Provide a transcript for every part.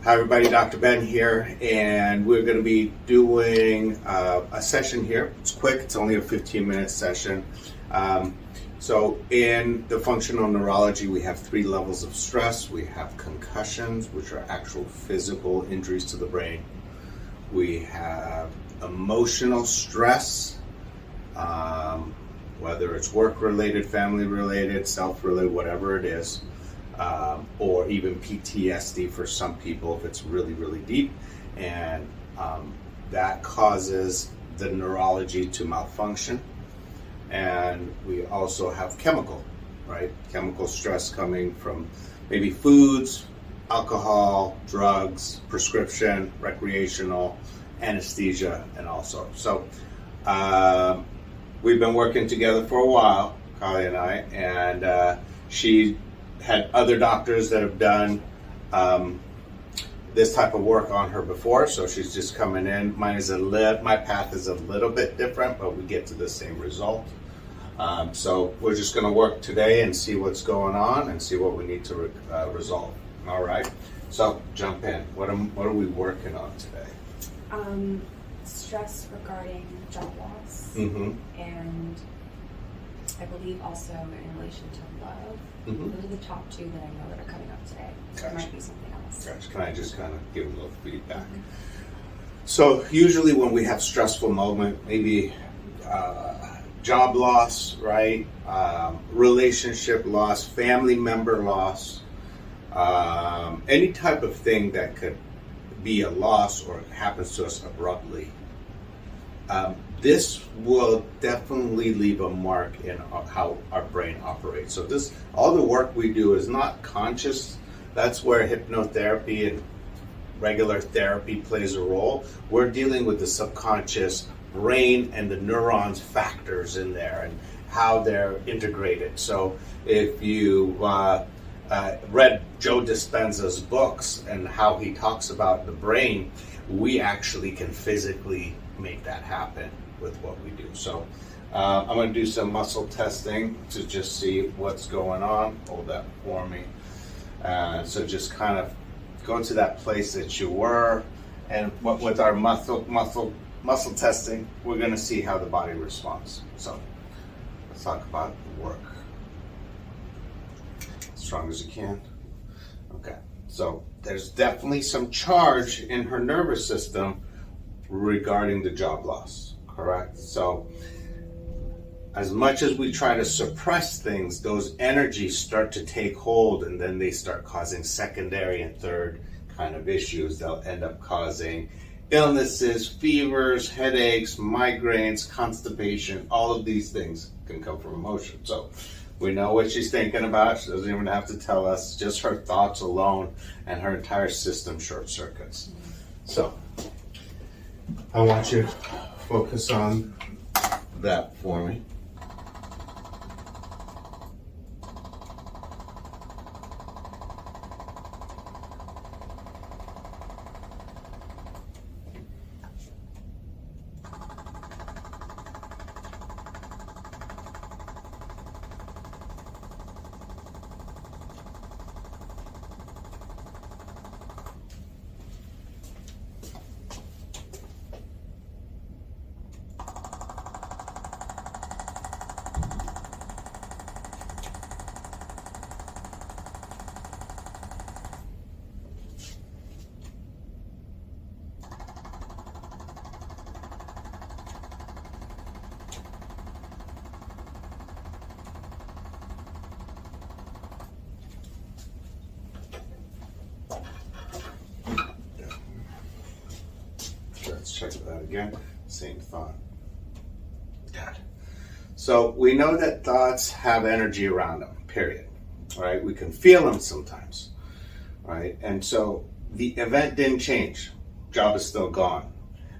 Hi everybody, Dr. Ben here, and we're going to be doing a session here. It's quick, it's only a 15-minute session. So in the functional neurology, we have 3 levels of stress. We have concussions, which are actual physical injuries to the brain. We have emotional stress, whether it's work-related, family-related, self-related, whatever it is. Or even PTSD for some people if it's really, really deep. And that causes the neurology to malfunction. And we also have chemical, right? Chemical stress coming from maybe foods, alcohol, drugs, prescription, recreational, anesthesia, and all sorts. So we've been working together for a while, Kali and I, and she had other doctors that have done this type of work on her before, so she's just coming in. My path is a little bit different, but we get to the same result. So we're just going to work today and see what's going on and see what we need to resolve. All right. So jump in. What are we working on today? Stress regarding job loss, and I believe also in relation to love. Those are the top 2 that I know that are coming up today. There might be something else. Gotcha. Can I just kind of give a little feedback? So usually when we have stressful moment, maybe job loss, right? Relationship loss, family member loss, any type of thing that could be a loss or happens to us abruptly. This will definitely leave a mark in how our brain operates. So all the work we do is not conscious. That's where hypnotherapy and regular therapy plays a role. We're dealing with the subconscious brain and the neurons factors in there and how they're integrated. So if you read Joe Dispenza's books and how he talks about the brain, we actually can physically make that happen with what we do. So I'm going to do some muscle testing to just see what's going on. Hold that for me. So just kind of go to that place that you were, and with our muscle testing, we're going to see how the body responds. So let's talk about the work. As strong as you can. Okay. So there's definitely some charge in her nervous system regarding the job loss, correct? So as much as we try to suppress things, those energies start to take hold, and then they start causing secondary and third kind of issues. They'll end up causing illnesses, fevers, headaches, migraines, constipation. All of these things can come from emotion. So we know what she's thinking about. She doesn't even have to tell us. Just her thoughts alone, and her entire system short circuits. So I want you to focus on that for me. Let's check that again. Same thought. Good. So we know that thoughts have energy around them, period. Right? We can feel them sometimes. Right? And so the event didn't change. Job is still gone.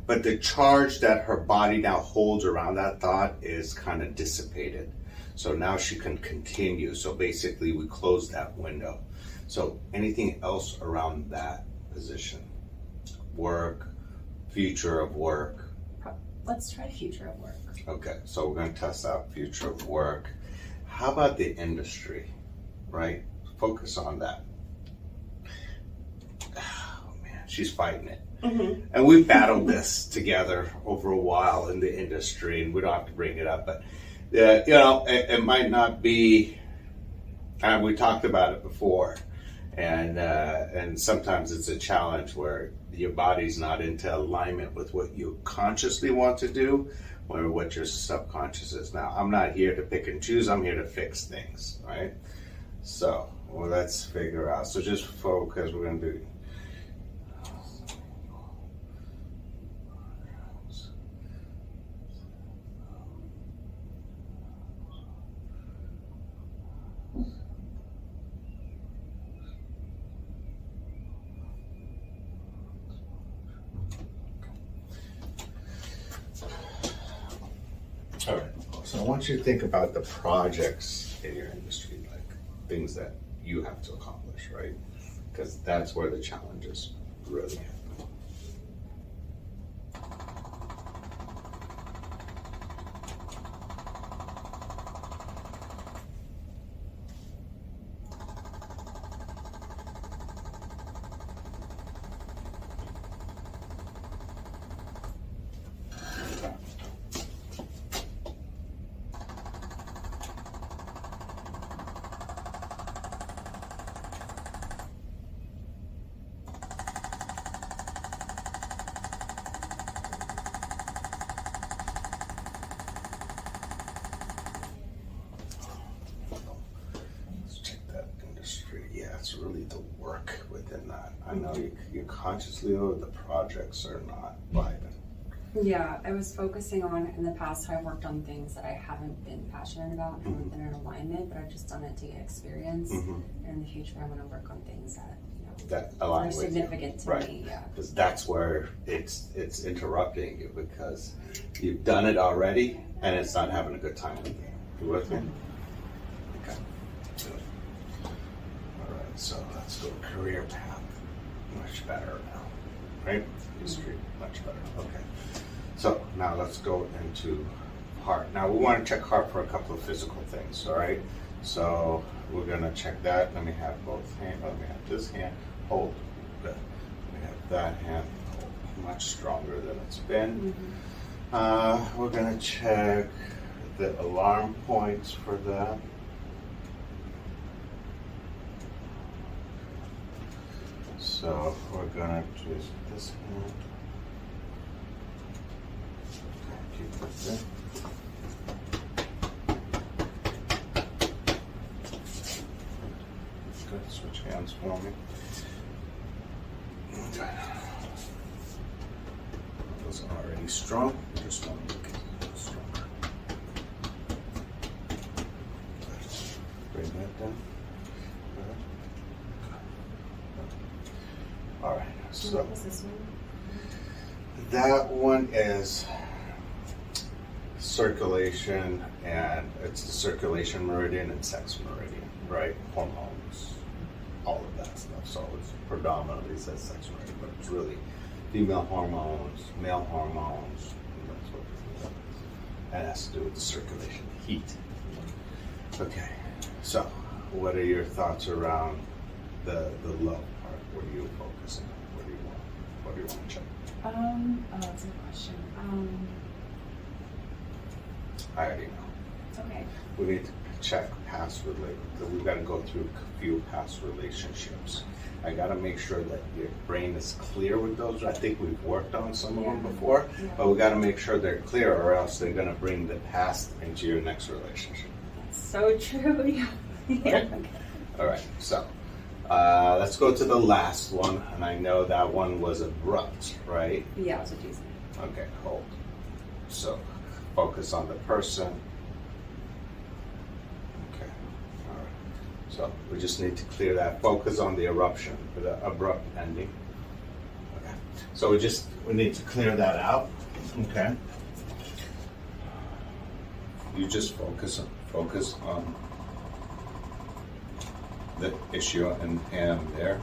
But the charge that her body now holds around that thought is kind of dissipated. So now she can continue. So basically we close that window. So anything else around that position? Work, future of work. Let's try future of work. Okay, so we're going to test out future of work. How about the industry, right? Focus on that. Oh, she's fighting it. And we've battled this together over a while in the industry, and we don't have to bring it up, but you know, it might not be, we talked about it before, and sometimes it's a challenge where your body's not into alignment with what you consciously want to do or what your subconscious is. Now, I'm not here to pick and choose, I'm here to fix things, right? So, well, let's figure out. So just focus, we're gonna do all right. So I want you to think about the projects in your industry, like things that you have to accomplish, right? Because that's where the challenges really happen. It's really the work within that. I know you consciously know the projects are not vibing. Yeah, I was focusing on, in the past, I've worked on things that I haven't been passionate about, haven't been in alignment, but I've just done it to get experience. And in the future, I want to work on things that, you know, that align are significant to me. Yeah, because that's where it's interrupting you, because you've done it already and it's not having a good time with you. You with me? Okay. Good. All right. So let's go career path. Much better now, right? History, much better. Okay. So now let's go into heart. Now we want to check heart for a couple of physical things, all right? So we're gonna check that. Let me have both hands. Let me have this hand. Hold. Good. Let me have that hand. Hold. Much stronger than it's been. We're gonna check the alarm points for that. So we're gonna choose this hand. Keep it there. Good. Switch hands for me. Okay. Those are already strong. Just want to make it stronger. Bring that down. All right, so what was this one? that one is circulation, and it's the circulation meridian and sex meridian, right? Hormones, all of that stuff. So it's predominantly says sex meridian, but it's really female hormones, male hormones, and that's what it is. And it has to do with the circulation, heat. Okay, so what are your thoughts around the love? What are you focusing on? What do you want? What do you want to check? Oh, that's a good question. I already know. Okay. We need to check past we've got to go through a few past relationships. I got to make sure that your brain is clear with those. I think we've worked on some of them before, but we got to make sure they're clear, or else they're going to bring the past into your next relationship. That's so true. Yeah. Okay? All right. So. Let's go to the last one, and I know that one was abrupt, right? Yeah, that's what you said. Okay, hold. So, focus on the person. Okay, all right. So, we just need to clear that. Focus on the eruption, the abrupt ending. Okay. So, we need to clear that out. Okay. You just focus on the issue and hand there.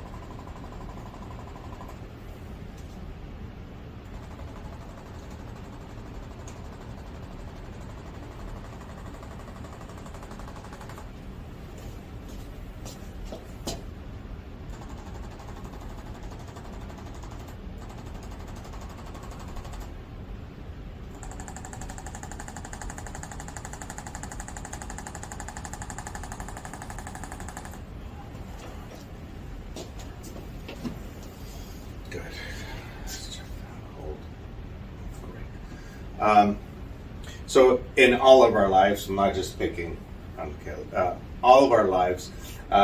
So in all of our lives, I'm not just picking on Caleb, all of our lives,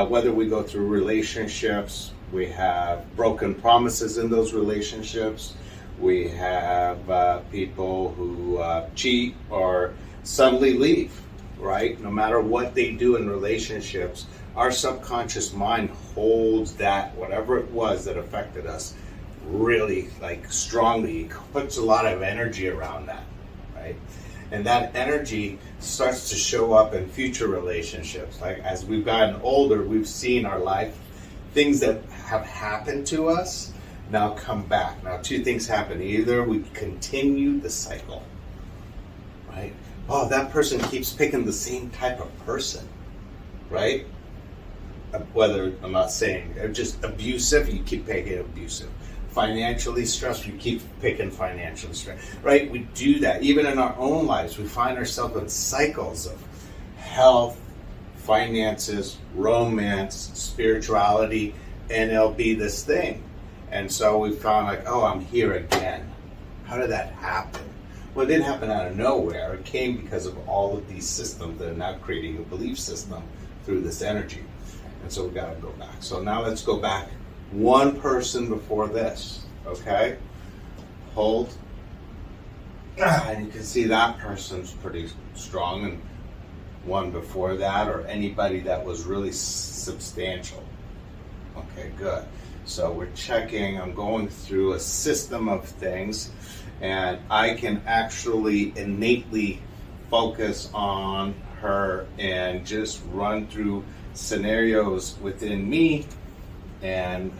whether we go through relationships, we have broken promises in those relationships, we have people who cheat or suddenly leave, right? No matter what they do in relationships, our subconscious mind holds that, whatever it was that affected us, really like strongly, puts a lot of energy around that, right? And that energy starts to show up in future relationships. Like as we've gotten older, we've seen our life, things that have happened to us now come back. Now two things happen. Either we continue the cycle, right? Oh, that person keeps picking the same type of person, right? Whether, I'm not saying, just abusive, you keep picking abusive. Financially stressed, you keep picking financially stressed, right? We do that. Even in our own lives, we find ourselves in cycles of health, finances, romance, spirituality, and it'll be this thing. And so we found like, oh, I'm here again. How did that happen? Well, it didn't happen out of nowhere. It came because of all of these systems that are now creating a belief system through this energy. And so we got to go back. So now let's go back one person before this, okay? Hold. And you can see that person's pretty strong, and one before that, or anybody that was really substantial. Okay, good. So we're checking, I'm going through a system of things, and I can actually innately focus on her and just run through scenarios within me and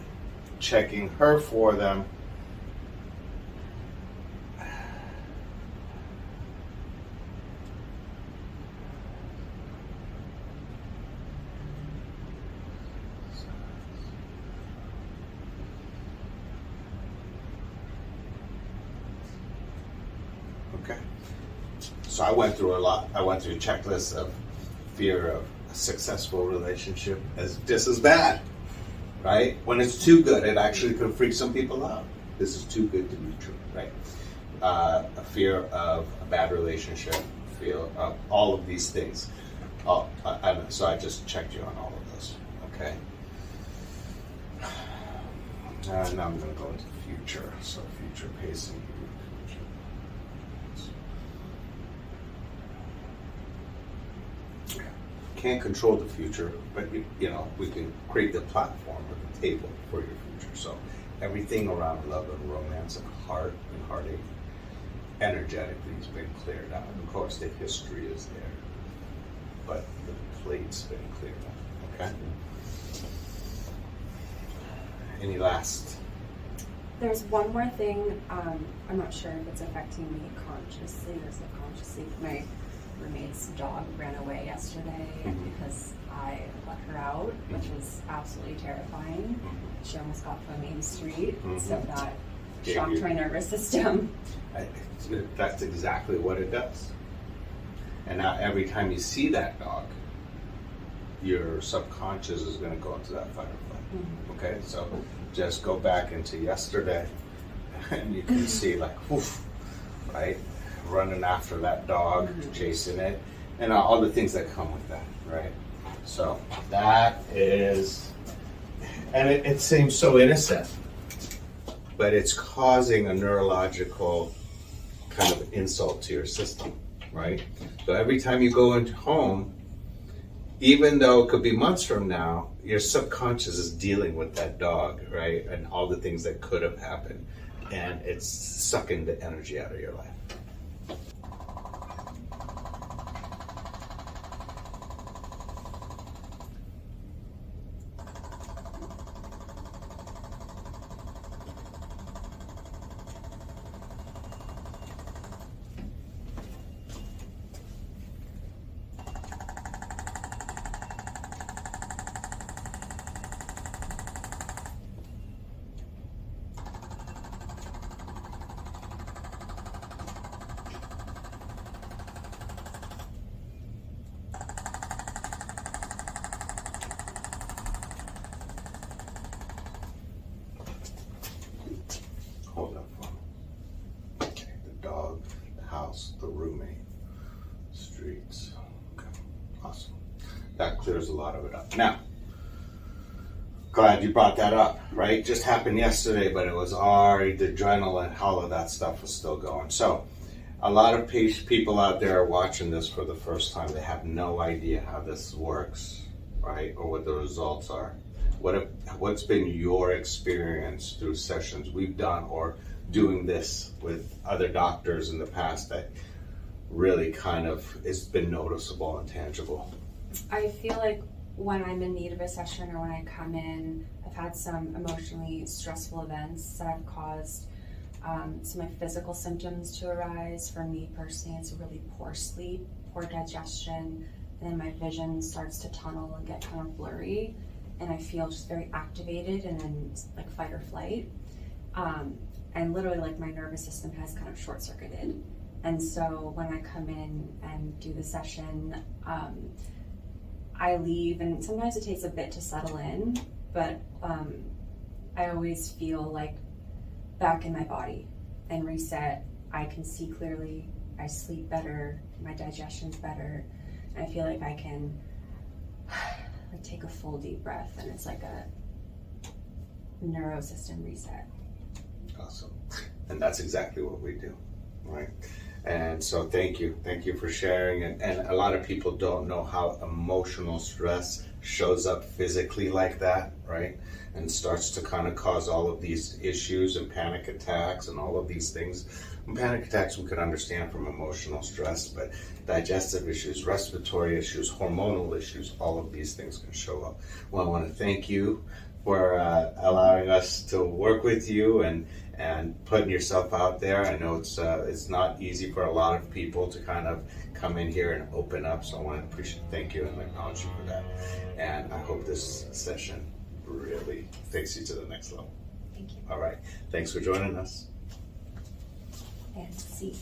checking her for them. Okay. So I went through a lot. I went through a checklist of fear of a successful relationship as just as bad. Right? When it's too good, it actually could freak some people out. This is too good to be true, right? A fear of a bad relationship, fear of all of these things. So I just checked you on all of those, okay? Now I'm going to go into the future. So future pacing. Can't control the future, but you know, we can create the platform or the table for your future. So everything around love and romance and heart and heartache energetically has been cleared out. Of course, the history is there, but the plate's been cleared out. Okay. Any last? There's one more thing. I'm not sure if it's affecting me consciously or subconsciously. My roommate's dog ran away yesterday because I let her out, which was absolutely terrifying. She almost got to a main street, so that shocked my nervous system. That's exactly what it does. And now every time you see that dog, your subconscious is going to go into that fight or flight. Okay, so just go back into yesterday, and you can see like, woof, right? Running after that dog, chasing it, and all the things that come with that, right? So that is, and it seems so innocent, but it's causing a neurological kind of insult to your system, right? So every time you go into home, even though it could be months from now, your subconscious is dealing with that dog, right? And all the things that could have happened, and it's sucking the energy out of your life. clears a lot of it up. Now, glad you brought that up, right? Just happened yesterday, but it was already the adrenaline, all of that stuff was still going. So a lot of people out there are watching this for the first time. They have no idea how this works, right? Or what the results are. What's been your experience through sessions we've done or doing this with other doctors in the past that really kind of it's been noticeable and tangible? I feel like when I'm in need of a session or when I come in, I've had some emotionally stressful events that have caused some like physical symptoms to arise. For me personally, it's really poor sleep, poor digestion, and then my vision starts to tunnel and get kind of blurry, and I feel just very activated and then like fight or flight. And literally like my nervous system has kind of short circuited. And so when I come in and do the session, I leave, and sometimes it takes a bit to settle in, but I always feel like back in my body and reset. I can see clearly, I sleep better, my digestion's better, and I feel like I can like take a full deep breath, and it's like a neurosystem reset. Awesome. And that's exactly what we do, right? And so thank you for sharing. And a lot of people don't know how emotional stress shows up physically like that, right? And starts to kind of cause all of these issues and panic attacks and all of these things. And panic attacks we could understand from emotional stress, but digestive issues, respiratory issues, hormonal issues, all of these things can show up. Well, I want to thank you for allowing us to work with you and putting yourself out there. I know it's not easy for a lot of people to kind of come in here and open up, so I want to thank you and acknowledge you for that. And I hope this session really takes you to the next level. Thank you. All right. Thanks for joining us. And see.